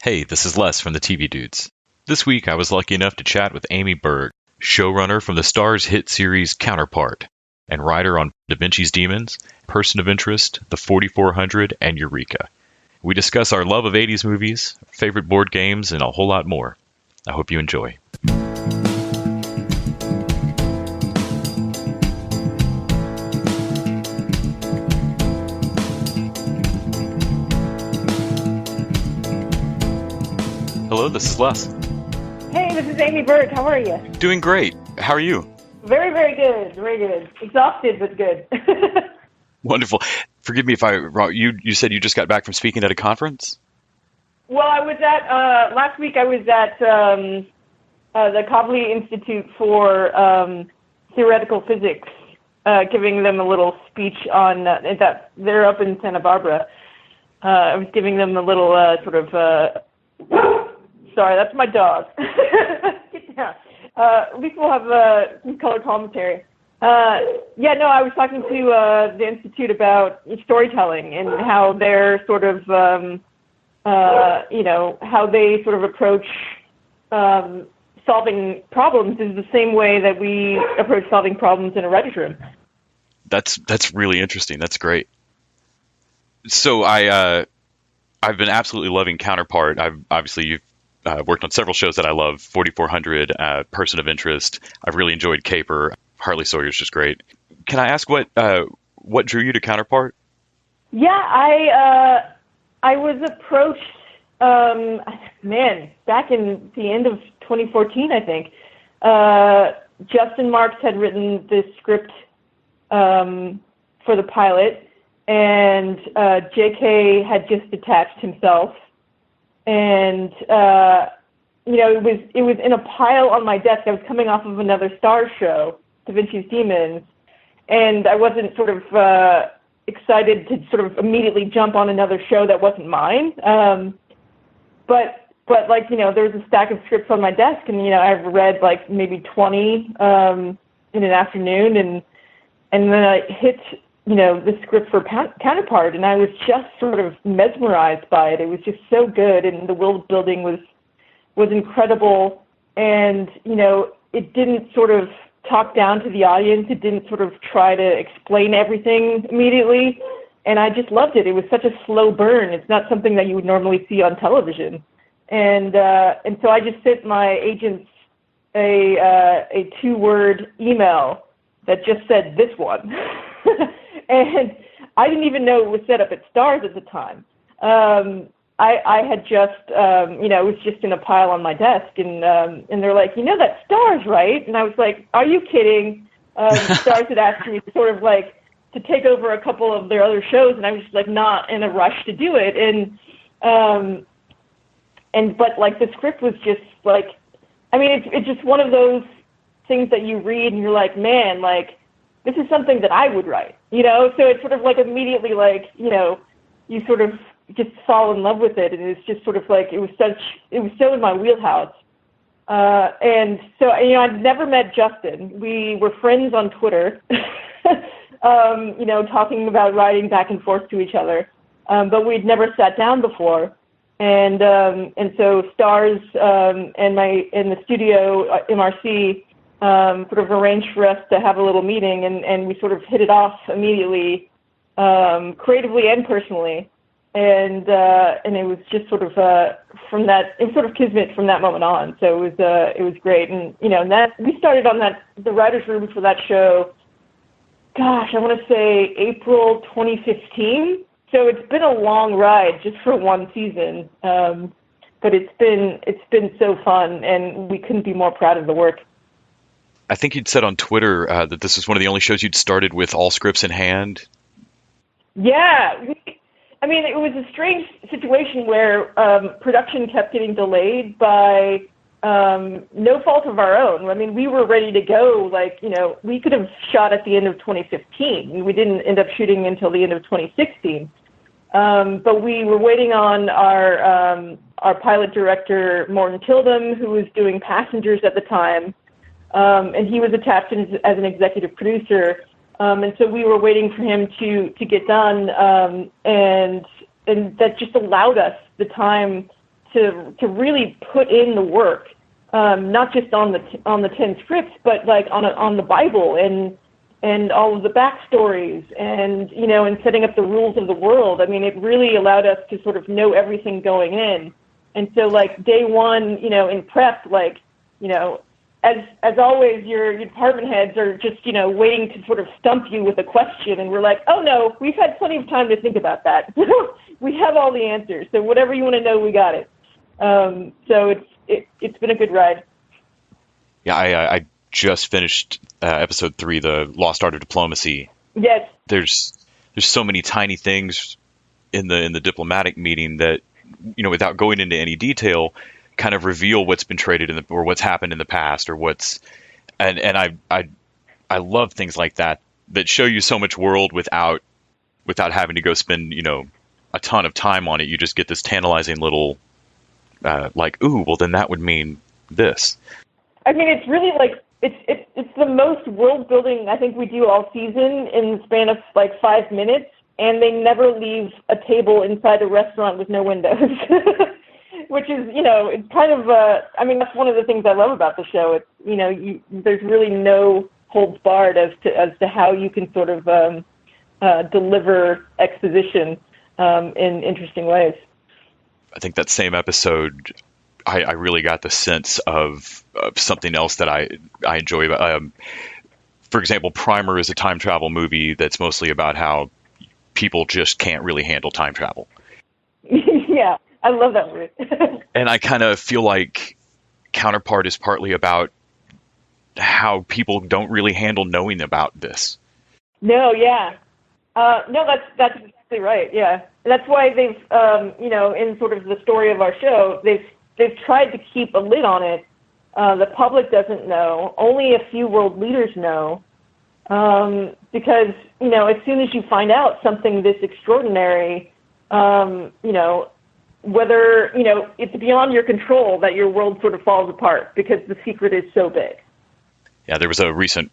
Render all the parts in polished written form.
Hey, this is Les from the TV Dudes. This week I was lucky enough to chat with Amy Berg, showrunner from the Starz hit series Counterpart, and writer on DaVinci's Demons, Person of Interest, The 4400, and Eureka. We discuss our love of 80s movies, favorite board games, and a whole lot more. I hope you enjoy. Hello, this is Les. Hey, this is Amy Berg. How are you? Doing great. How are you? Very, very good. Very good. Exhausted, but good. Wonderful. Forgive me if I wrong. You said you just got back from speaking at a conference? Well, I was at, last week I was at the Cobley Institute for Theoretical Physics, giving them a little speech on, that they're up in Santa Barbara. I was giving them a little sorry, that's my dog. Get down. At least we'll have some color commentary. I was talking to the Institute about storytelling and how they're sort of, how they sort of approach solving problems is the same way that we approach solving problems in a writer's room. That's really interesting. That's great. So I've been absolutely loving Counterpart. You've worked on several shows that I love, 4400, Person of Interest. I've really enjoyed Caper. Harley Sawyer's just great. Can I ask what drew you to Counterpart? Yeah, I was approached, back in the end of 2014, I think. Justin Marks had written this script for the pilot, and JK had just attached himself. And, it was in a pile on my desk. I was coming off of another Starz show, DaVinci's Demons, and I wasn't sort of excited to sort of immediately jump on another show that wasn't mine. But there was a stack of scripts on my desk, and, I've read like maybe 20 in an afternoon, and then I hit the script for Counterpart, and I was just sort of mesmerized by it. It was just so good, and the world building was incredible, and, it didn't sort of talk down to the audience. It didn't sort of try to explain everything immediately, and I just loved it. It was such a slow burn. It's not something that you would normally see on television, and so I just sent my agents a 2-word email that just said, "This one." And I didn't even know it was set up at Starz at the time. I had just, it was just in a pile on my desk, and they're like, that's Starz, right? And I was like, are you kidding? Starz had asked me to sort of like to take over a couple of their other shows, and I was just like not in a rush to do it. But like the script was just like, it's just one of those things that you read and you're like, man, like, this is something that I would write, So it's sort of like immediately like, you sort of just fall in love with it. And it's just sort of like, it was so in my wheelhouse. And so, I'd never met Justin. We were friends on Twitter, talking about writing back and forth to each other. But we'd never sat down before. And so Starz and the studio, MRC, sort of arranged for us to have a little meeting, and we sort of hit it off immediately, creatively and personally, and it was just sort of from that, it was sort of kismet from that moment on. So it was great, and that we started on the writers' room for that show. Gosh, I want to say April 2015. So it's been a long ride just for one season, but it's been so fun, and we couldn't be more proud of the work. I think you'd said on Twitter that this was one of the only shows you'd started with all scripts in hand. Yeah. It was a strange situation where production kept getting delayed by no fault of our own. We were ready to go. We could have shot at the end of 2015. We didn't end up shooting until the end of 2016. But we were waiting on our pilot director, Morton Tildum, who was doing Passengers at the time. And he was attached as an executive producer, and so we were waiting for him to get done, and that just allowed us the time to really put in the work, not just on the 10 scripts, but like on the Bible and all of the backstories and, you know, and setting up the rules of the world. I mean, it really allowed us to sort of know everything going in. And so, like, day one, you know, in prep, like, you know, as always, your department heads are just, you know, waiting to sort of stump you with a question. And we're like, oh, no, we've had plenty of time to think about that. We have all the answers. So whatever you want to know, we got it. So it's been a good ride. Yeah, I just finished episode 3, the Lost Art of Diplomacy. Yes. There's so many tiny things in the diplomatic meeting that, you know, without going into any detail, kind of reveal what's been traded or what's happened in the past, or what's, and I love things like that show you so much world without having to go spend, you know, a ton of time on it. You just get this tantalizing little, like, ooh, well then that would mean this. I mean, it's really like, it's the most world building I think we do all season in the span of like 5 minutes, and they never leave a table inside a restaurant with no windows. Which is, you know, it's kind of, I mean, that's one of the things I love about the show. It's, you know, there's really no holds barred as to how you can sort of deliver exposition in interesting ways. I think that same episode, I really got the sense of something else that I enjoy. For example, Primer is a time travel movie that's mostly about how people just can't really handle time travel. Yeah. I love that movie. And I kind of feel like Counterpart is partly about how people don't really handle knowing about this. No, yeah. No, that's exactly right, yeah. That's why they've, you know, in sort of the story of our show, they've tried to keep a lid on it. The public doesn't know. Only a few world leaders know. Because, you know, as soon as you find out something this extraordinary, you know, whether, you know, it's beyond your control that your world sort of falls apart because the secret is so big. Yeah, there was a recent,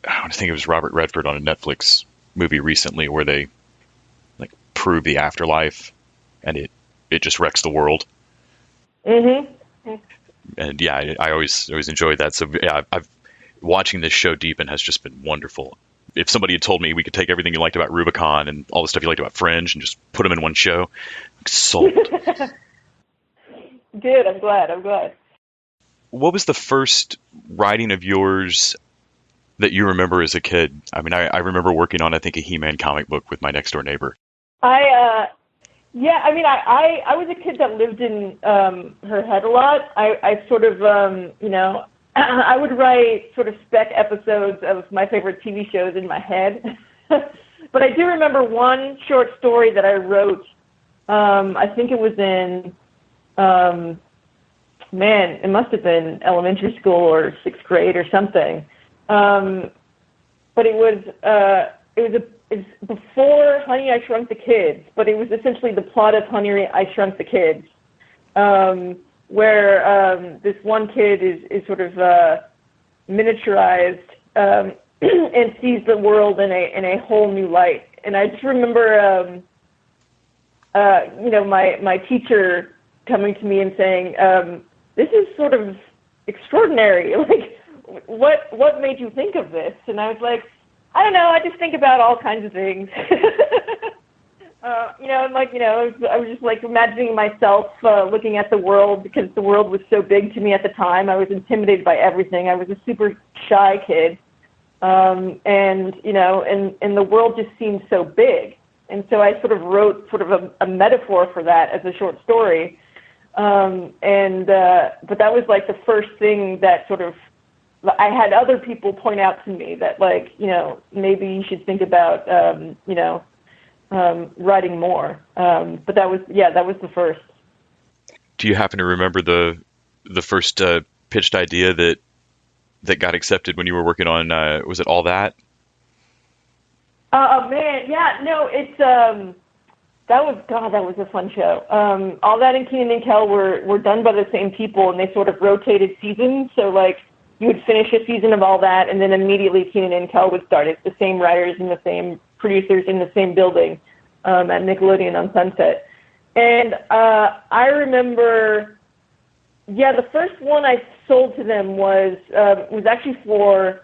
I think it was Robert Redford on a Netflix movie recently where they like prove the afterlife, and it just wrecks the world. Mm-hmm. And yeah, I always enjoyed that. So yeah, I've watching this show deepen has just been wonderful. If somebody had told me we could take everything you liked about Rubicon and all the stuff you liked about Fringe and just put them in one show, sold. Good, I'm glad. What was the first writing of yours that you remember as a kid? I mean, I remember working on, I think, a He-Man comic book with my next door neighbor. Yeah, I mean, I was a kid that lived in her head a lot. I sort of, you know, I would write sort of spec episodes of my favorite TV shows in my head. But I do remember one short story that I wrote. I think it was in, it must have been elementary school or 6th grade or something. But it was before Honey, I Shrunk the Kids, but it was essentially the plot of Honey, I Shrunk the Kids, where this one kid is sort of miniaturized and sees the world in a whole new light. And I just remember, you know, my teacher coming to me and saying, "This is sort of extraordinary. Like, what made you think of this?" And I was like, I don't know. I just think about all kinds of things. You know, and like, you know, I was just like imagining myself looking at the world because the world was so big to me at the time. I was intimidated by everything. I was a super shy kid. And, you know, and the world just seemed so big. And so I sort of wrote sort of a metaphor for that as a short story. But that was like the first thing that sort of, I had other people point out to me that, like, you know, maybe you should think about, you know, writing more. But that was the first. Do you happen to remember the first pitched idea that got accepted when you were working on, was it All That? Man, yeah, no, it's, that was a fun show. All That and Kenan and Kel were done by the same people, and they sort of rotated seasons. So, like, you would finish a season of All That, and then immediately Kenan and Kel would start. It's the same writers and the same producers in the same building at Nickelodeon on Sunset. And I remember, the first one I sold to them was actually for,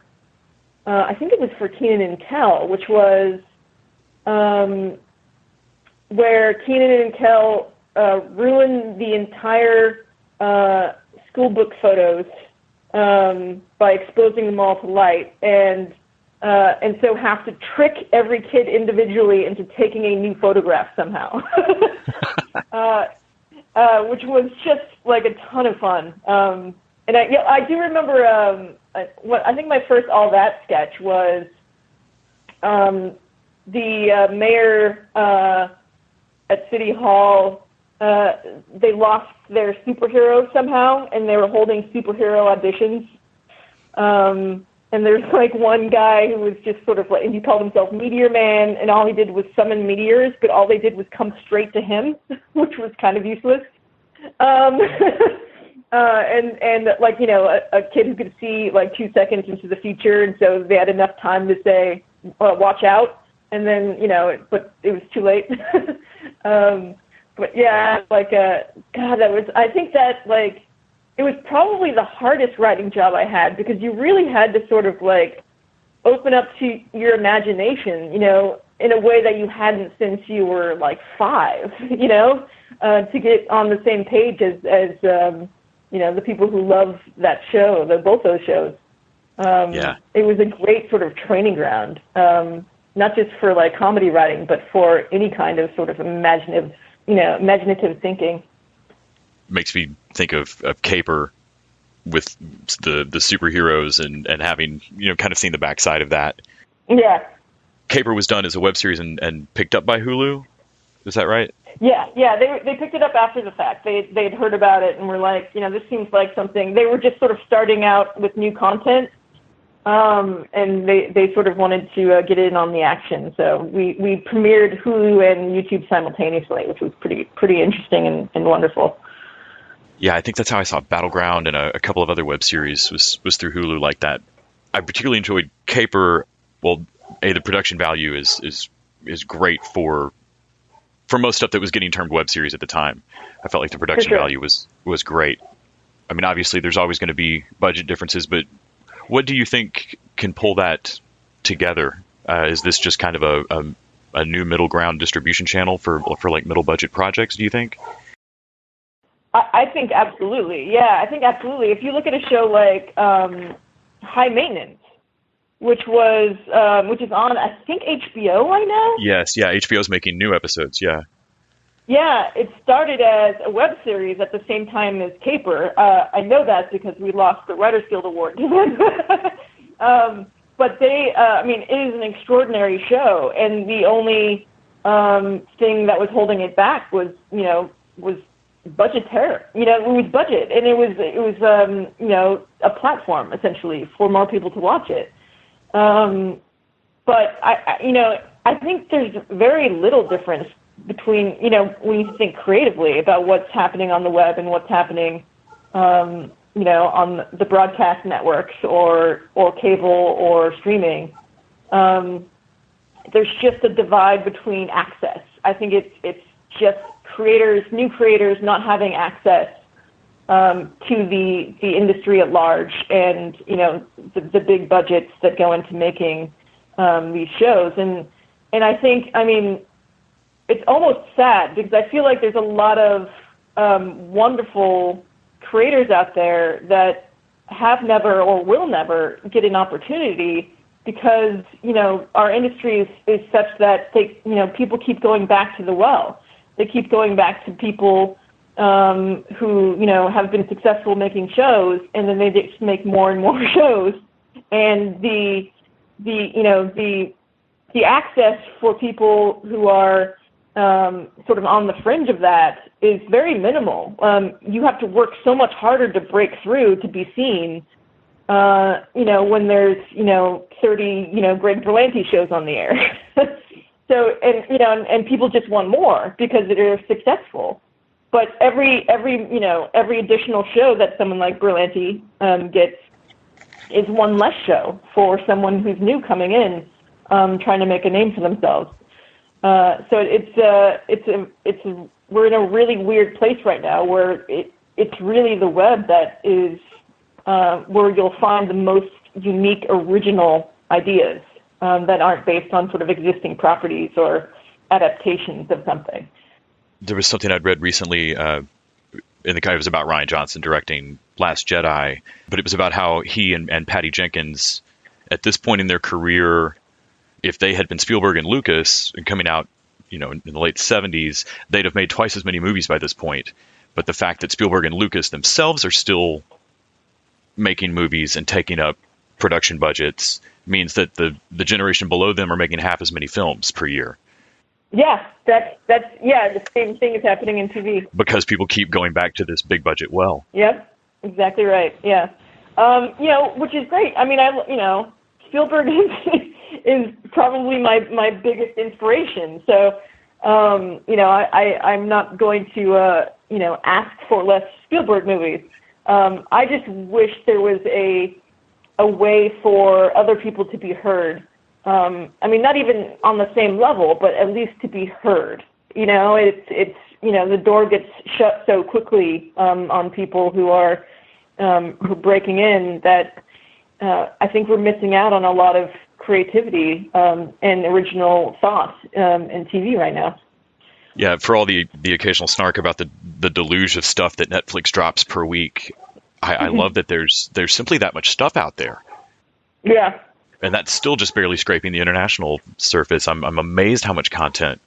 I think it was for Kenan and Kel, which was where Kenan and Kel ruined the entire school book photos by exposing them all to light, and so have to trick every kid individually into taking a new photograph somehow, which was just like a ton of fun. And I do remember I think my first All That sketch was the mayor at City Hall. They lost their superhero somehow, and they were holding superhero auditions. And there's like one guy who was just sort of like, and he called himself Meteor Man, and all he did was summon meteors, but all they did was come straight to him, which was kind of useless. And like, you know, a kid who could see like 2 seconds into the future, and so they had enough time to say, watch out, and then, you know, but it was too late. But yeah, like, God, I think that, like, it was probably the hardest writing job I had, because you really had to sort of, like, open up to your imagination, you know, in a way that you hadn't since you were, like, 5, you know, to get on the same page as you know, the people who love that show, both those shows. It was a great sort of training ground, not just for, like, comedy writing, but for any kind of sort of imaginative thinking. Makes me think of Caper with the superheroes and having, you know, kind of seen the backside of that. Yeah. Caper was done as a web series and picked up by Hulu. Is that right? Yeah. They picked it up after the fact. They'd heard about it and were like, you know, this seems like something. They were just sort of starting out with new content, and they sort of wanted to get in on the action. So we premiered Hulu and YouTube simultaneously, which was pretty interesting and wonderful. Yeah, I think that's how I saw Battleground and a couple of other web series was through Hulu like that. I particularly enjoyed Caper. Well, the production value is great for most stuff that was getting termed web series at the time. I felt like the production value was great. I mean, obviously, there's always going to be budget differences, but what do you think can pull that together? Is this just kind of a new middle ground distribution channel for like middle budget projects, do you think? I think absolutely. Yeah, I think absolutely. If you look at a show like High Maintenance, which is on, I think, HBO right now? Yes, yeah, HBO's making new episodes, yeah. Yeah, it started as a web series at the same time as Caper. I know that because we lost the Writers Guild Award to them. But I mean, it is an extraordinary show, and the only thing that was holding it back was budgetary. You know, it was budget, and it was you know, a platform essentially for more people to watch it. But I think there's very little difference between, you know, when you think creatively about what's happening on the web and what's happening, you know, on the broadcast networks or cable or streaming. There's just a divide between access. I think it's just new creators not having access to the industry at large, and, you know, the big budgets that go into making these shows. And I think, I mean, it's almost sad, because I feel like there's a lot of wonderful creators out there that have never or will never get an opportunity, because, you know, our industry is such that people keep going back to the well. They keep going back to people who, you know, have been successful making shows, and then they just make more and more shows. And the access for people who are sort of on the fringe of that is very minimal. You have to work so much harder to break through to be seen, you know, when there's, you know, 30, you know, Greg Berlanti shows on the air. So, and, you know, and people just want more because they're successful. But every additional show that someone like Berlanti gets is one less show for someone who's new coming in, trying to make a name for themselves. So we're in a really weird place right now where it's really the web that is where you'll find the most unique, original ideas that aren't based on sort of existing properties or adaptations of something. There was something I'd read recently, it was about Rian Johnson directing Last Jedi, but it was about how he and Patty Jenkins, at this point in their career, if they had been Spielberg and Lucas and coming out, in the late 70s, they'd have made twice as many movies by this point. But the fact that Spielberg and Lucas themselves are still making movies and taking up production budgets means that the generation below them are making half as many films per year. Yeah, the same thing is happening in TV. Because people keep going back to this big budget well. Yep, exactly right. Yeah. Which is great. I mean, Spielberg is probably my biggest inspiration. So, I'm not going to, ask for less Spielberg movies. I just wish there was a way for other people to be heard. Not even on the same level, but at least to be heard. It's the door gets shut so quickly on people who are breaking in that I think we're missing out on a lot of creativity and original thought in TV right now. Yeah, for all the occasional snark about the deluge of stuff that Netflix drops per week, I love that there's simply that much stuff out there. Yeah. And that's still just barely scraping the international surface. I'm amazed how much content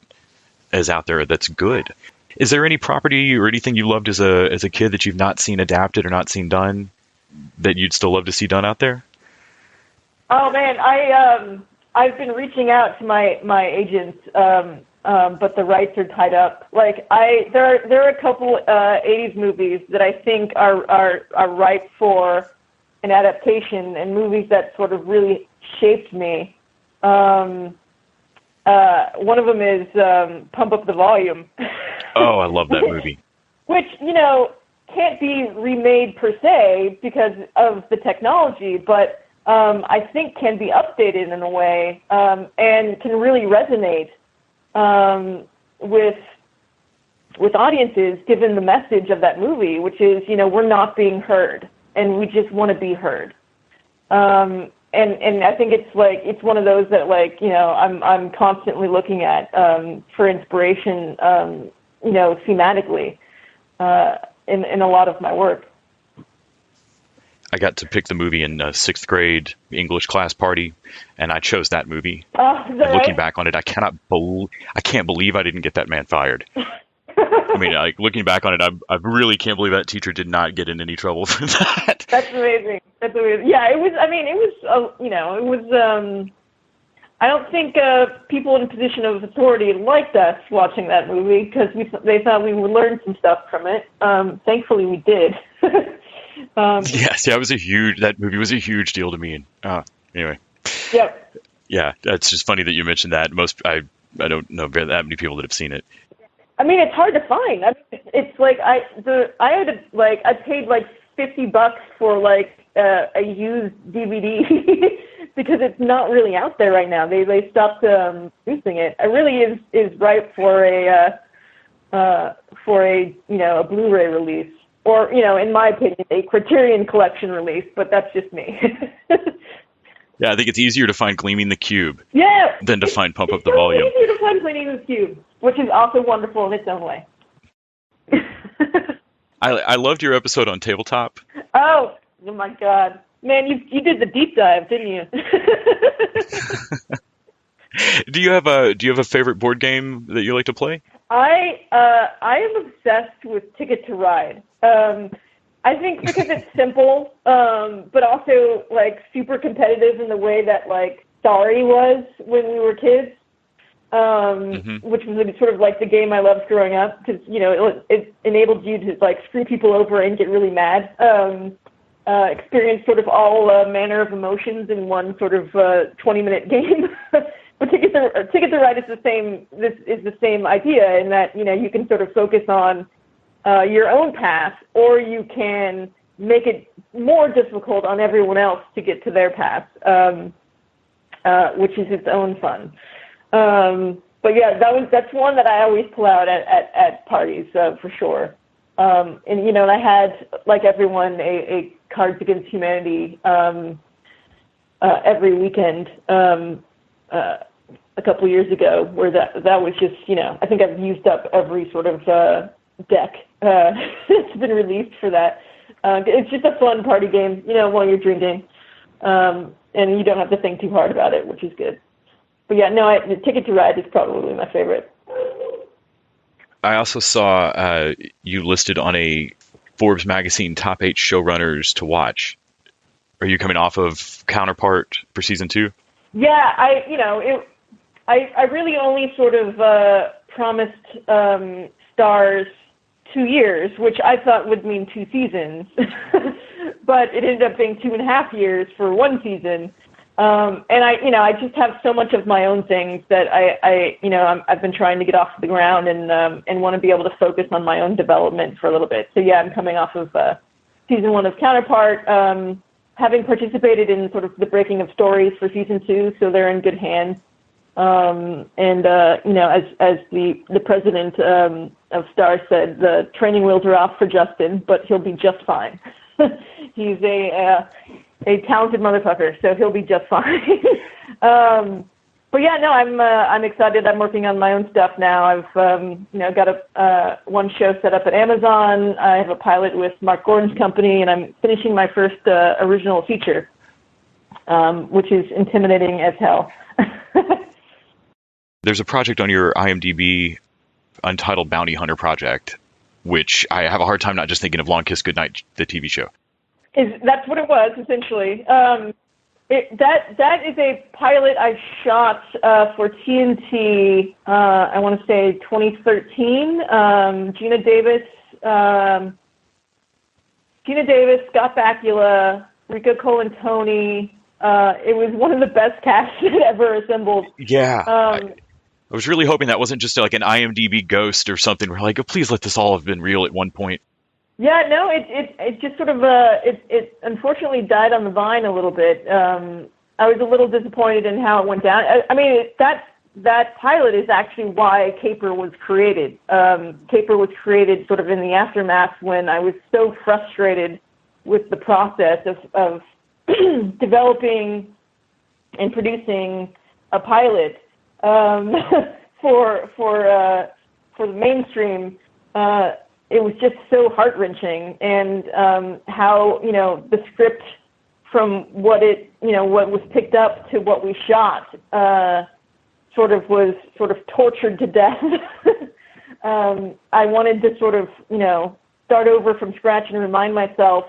is out there that's good. Is there any property or anything you loved as a kid that you've not seen adapted or not seen done that you'd still love to see done out there? Oh man, I've been reaching out to my agents, but the rights are tied up. Like there are a couple 80s movies that I think are ripe for an adaptation, and movies that sort of really shaped me. One of them is Pump Up the Volume. Oh, I love that movie. Which, can't be remade per se because of the technology, but I think can be updated in a way and can really resonate with audiences given the message of that movie, which is, we're not being heard and we just want to be heard. And I think it's one of those that I'm constantly looking at for inspiration, thematically in a lot of my work. I got to pick the movie in sixth grade English class party, and I chose that movie. And looking back on it, I can't believe I didn't get that man fired. I mean, looking back on it, I really can't believe that teacher did not get in any trouble for that. That's amazing. Yeah, it was. I mean, it was. I don't think people in a position of authority liked us watching that movie because they thought we would learn some stuff from it. Thankfully, we did. Yes, that movie was a huge deal to me. Anyway. Yep. Yeah, it's just funny that you mentioned that. I don't know that many people that have seen it. I mean, it's hard to find. I mean, it's like I paid like $50 for a used DVD because it's not really out there right now. They stopped producing it. It really is ripe for a Blu-ray release, or in my opinion, a Criterion Collection release. But that's just me. Yeah, I think it's easier to find Gleaming the Cube than to find Pump Up the Volume. It's easier to find Gleaming the Cube, which is also wonderful in its own way. I loved your episode on Tabletop. Oh my God. Man, you did the deep dive, didn't you? Do you have a favorite board game that you like to play? I am obsessed with Ticket to Ride. I think because it's simple, but also super competitive in the way that Sorry was when we were kids, which was sort of the game I loved growing up because it enabled you to screw people over and get really mad, experience sort of all manner of emotions in one sort of 20-minute game. But Ticket to Ride is the same. This is the same idea in that you can sort of focus on your own path, or you can make it more difficult on everyone else to get to their path, which is its own fun. But yeah, that's one that I always pull out at parties for sure. And and I had, like everyone, a Cards Against Humanity every weekend a couple of years ago, where that was just I think I've used up every sort of deck that's been released for that. It's just a fun party game, while you're drinking, and you don't have to think too hard about it, which is good. But yeah, no, Ticket to Ride is probably my favorite. I also saw you listed on a Forbes magazine top 8 showrunners to watch. Are you coming off of Counterpart for season 2? Yeah, I really only sort of promised Starz 2 years, which I thought would mean 2 seasons, but it ended up being 2.5 years for 1 season. And I just have so much of my own things that I've been trying to get off the ground and want to be able to focus on my own development for a little bit. So yeah, I'm coming off of season 1 of Counterpart, having participated in sort of the breaking of stories for season 2, so they're in good hands. As the president of Starz said, the training wheels are off for Justin, but he'll be just fine. He's a talented motherfucker, so he'll be just fine. But yeah, no, I'm excited. I'm working on my own stuff now. I've got one show set up at Amazon. I have a pilot with Mark Gordon's company, and I'm finishing my first original feature, which is intimidating as hell. There's a project on your IMDb, Untitled Bounty Hunter Project, which I have a hard time not just thinking of Long Kiss Goodnight, the TV show. That's what it was, essentially. That is a pilot I shot for TNT, I want to say 2013. Gina Davis, Scott Bakula, Rico Colantoni. It was one of the best casts ever assembled. Yeah. I was really hoping that wasn't just like an IMDb ghost or something. We're like, oh, please let this all have been real at one point. Yeah, no, it just sort of it unfortunately died on the vine a little bit. I was a little disappointed in how it went down. I mean, that pilot is actually why Caper was created. Caper was created sort of in the aftermath when I was so frustrated with the process of developing and producing a pilot for the mainstream. It was just so heart-wrenching, and how the script from what was picked up to what we shot was tortured to death. I wanted to sort of start over from scratch and remind myself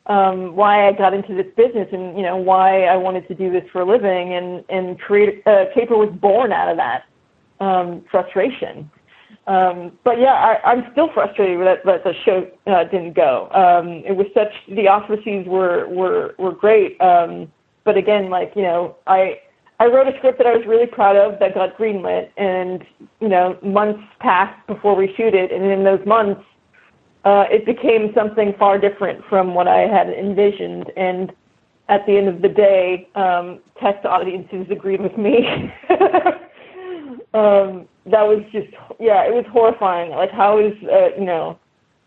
why I got into this business and why I wanted to do this for a living, and create Caper was born out of that frustration. But yeah, I'm still frustrated that the show didn't go. It was the auspices were great. But again, I wrote a script that I was really proud of that got greenlit, and months passed before we shoot it, and in those months, it became something far different from what I had envisioned. And at the end of the day, test audiences agreed with me. That was just, it was horrifying. Like, how is,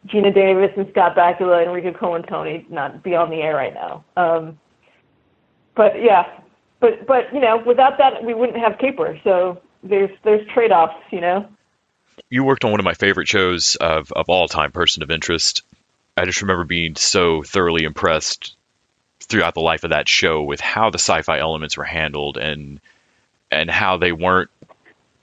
Gina Davis and Scott Bakula and Rico Colantoni not be on the air right now? But without that, we wouldn't have Caper. So there's trade-offs, You worked on one of my favorite shows of all time, Person of Interest. I just remember being so thoroughly impressed throughout the life of that show with how the sci-fi elements were handled and how they weren't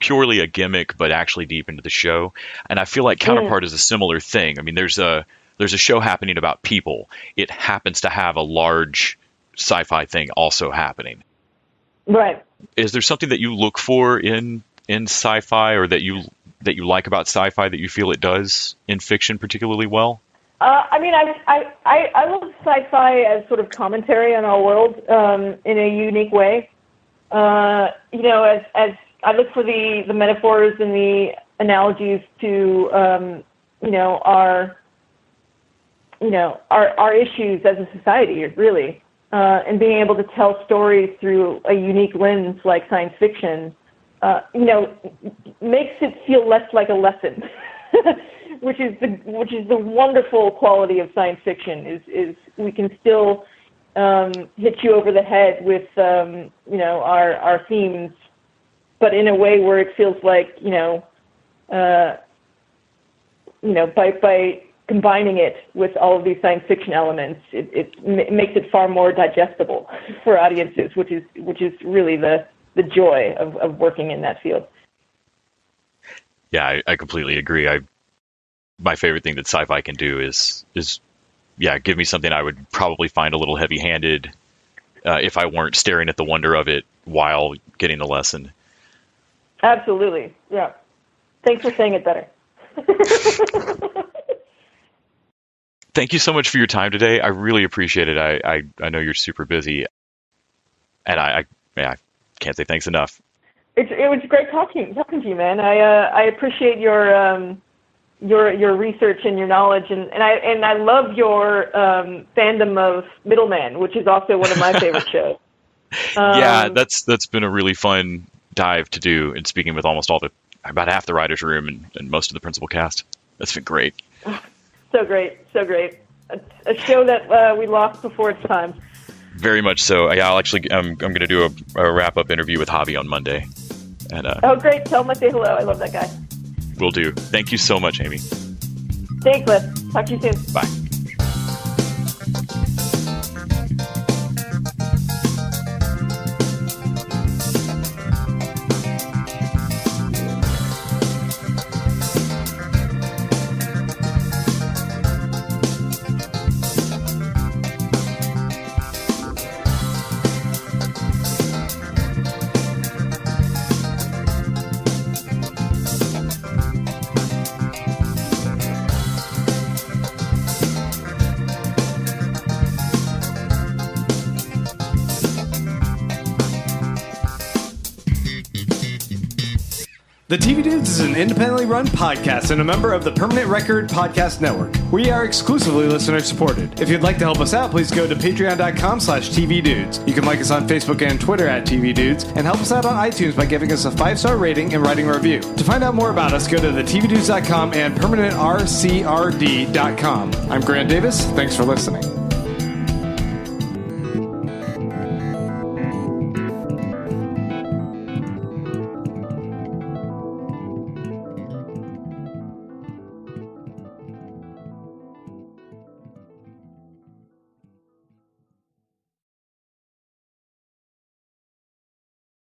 purely a gimmick, but actually deep into the show. And I feel like Counterpart is a similar thing. I mean, there's a show happening about people. It happens to have a large sci-fi thing also happening. Right. Is there something that you look for in sci-fi, or that you like about sci-fi that you feel it does in fiction particularly well? I mean, I love sci-fi as sort of commentary on our world in a unique way. As I look for the metaphors and the analogies to our issues as a society, really, and being able to tell stories through a unique lens like science fiction makes it feel less like a lesson, which is the wonderful quality of science fiction. Is we can still hit you over the head with our themes, but in a way where it feels like by combining it with all of these science fiction elements, it makes it far more digestible for audiences, which is really the joy of working in that field. Yeah, I completely agree. My favorite thing that sci-fi can do is give me something I would probably find a little heavy-handed if I weren't staring at the wonder of it while getting the lesson. Absolutely, yeah. Thanks for saying it better. Thank you so much for your time today. I really appreciate it. I know you're super busy, and I can't say thanks enough. It was great talking to you, man. I appreciate your research and your knowledge, and I love your fandom of Middleman, which is also one of my favorite shows. Yeah, that's been a really fun dive to do, and speaking with about half the writers' room and most of the principal cast. That's been great. So great. A show that we lost before its time. Very much so. Yeah, I'm going to do a wrap-up interview with Javi on Monday. And oh, great. Tell him I say hello. I love that guy. Will do. Thank you so much, Amy. Thanks, Liz. Talk to you soon. Bye. The TV Dudes is an independently run podcast and a member of the Permanent Record Podcast Network. We are exclusively listener supported. If you'd like to help us out, please go to patreon.com/TVDudes. You can like us on Facebook and Twitter @TVDudes and help us out on iTunes by giving us a 5-star rating and writing a review. To find out more about us, go to thetvdudes.com and permanentrcrd.com. I'm Grant Davis. Thanks for listening.